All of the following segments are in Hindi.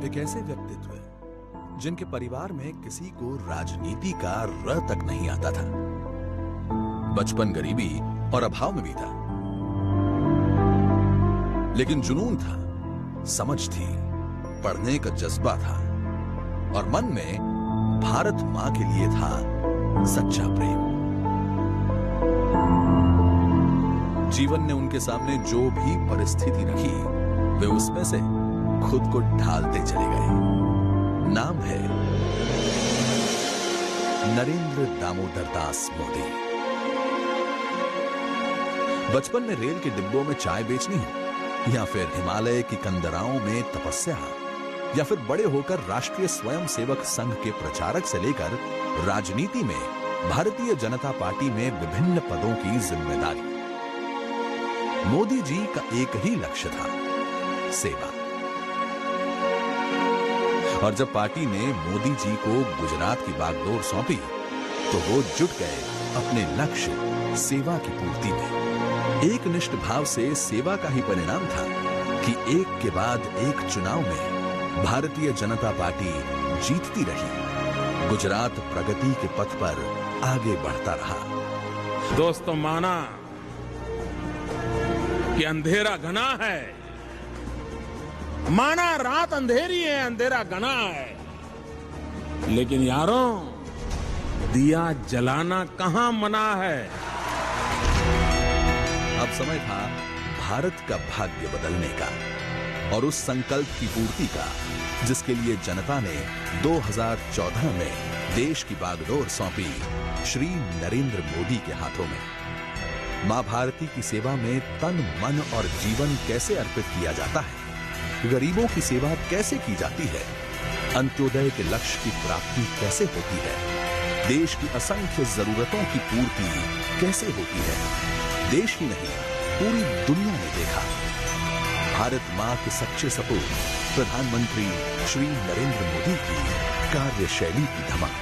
एक ऐसे व्यक्तित्व जिनके परिवार में किसी को राजनीति का र तक नहीं आता था। बचपन गरीबी और अभाव में भी था, लेकिन जुनून था, समझ थी, पढ़ने का जज्बा था और मन में भारत मां के लिए था सच्चा प्रेम। जीवन ने उनके सामने जो भी परिस्थिति रखी, वे उसमें से खुद को ढालते चले गए। नाम है नरेंद्र दामोदर दास मोदी। बचपन में रेल के डिब्बों में चाय बेचनी हो, या फिर हिमालय की कंदराओं में तपस्या, या फिर बड़े होकर राष्ट्रीय स्वयंसेवक संघ के प्रचारक से लेकर राजनीति में भारतीय जनता पार्टी में विभिन्न पदों की जिम्मेदारी, मोदी जी का एक ही लक्ष्य था, सेवा। और जब पार्टी ने मोदी जी को गुजरात की बागडोर सौंपी, तो वो जुट गए अपने लक्ष्य सेवा की पूर्ति में। एक निष्ठ भाव से सेवा का ही परिणाम था कि एक के बाद एक चुनाव में भारतीय जनता पार्टी जीतती रही, गुजरात प्रगति के पथ पर आगे बढ़ता रहा। दोस्तों, माना कि अंधेरा घना है, माना रात अंधेरी है, अंधेरा घना है, लेकिन यारों, दिया जलाना कहां मना है। अब समय था भारत का भाग्य बदलने का और उस संकल्प की पूर्ति का जिसके लिए जनता ने 2014 में देश की बागडोर सौंपी श्री नरेंद्र मोदी के हाथों में। मां भारती की सेवा में तन, मन और जीवन कैसे अर्पित किया जाता है, गरीबों की सेवा कैसे की जाती है, अंत्योदय के लक्ष्य की प्राप्ति कैसे होती है, देश की असंख्य जरूरतों की पूर्ति कैसे होती है, देश ही नहीं पूरी दुनिया ने देखा। भारत मां के सच्चे सपूत प्रधानमंत्री श्री नरेंद्र मोदी की कार्यशैली की धमक।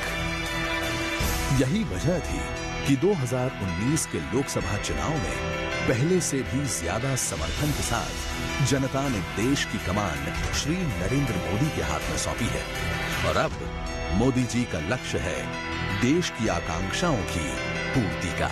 यही वजह थी कि 2019 के लोकसभा चुनाव में पहले से भी ज्यादा समर्थन के साथ जनता ने देश की कमान श्री नरेंद्र मोदी के हाथ में सौंपी है। और अब मोदी जी का लक्ष्य है देश की आकांक्षाओं की पूर्ति का।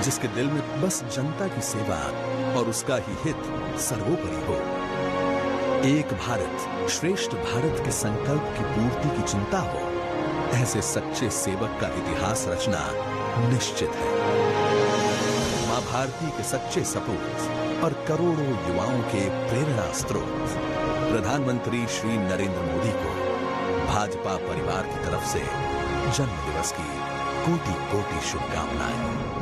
जिसके दिल में बस जनता की सेवा और उसका ही हित सर्वोपरि हो। एक भारत श्रेष्ठ भारत के संकल्प की पूर्ति की चिंता हो, ऐसे सच्चे सेवक का इतिहास रचना निश्चित है। मां भारती के सच्चे सपूत और करोड़ों युवाओं के प्रेरणा स्रोत प्रधानमंत्री श्री नरेंद्र मोदी को भाजपा परिवार की तरफ से जन्म दिवस की कोटि कोटि शुभकामनाएं।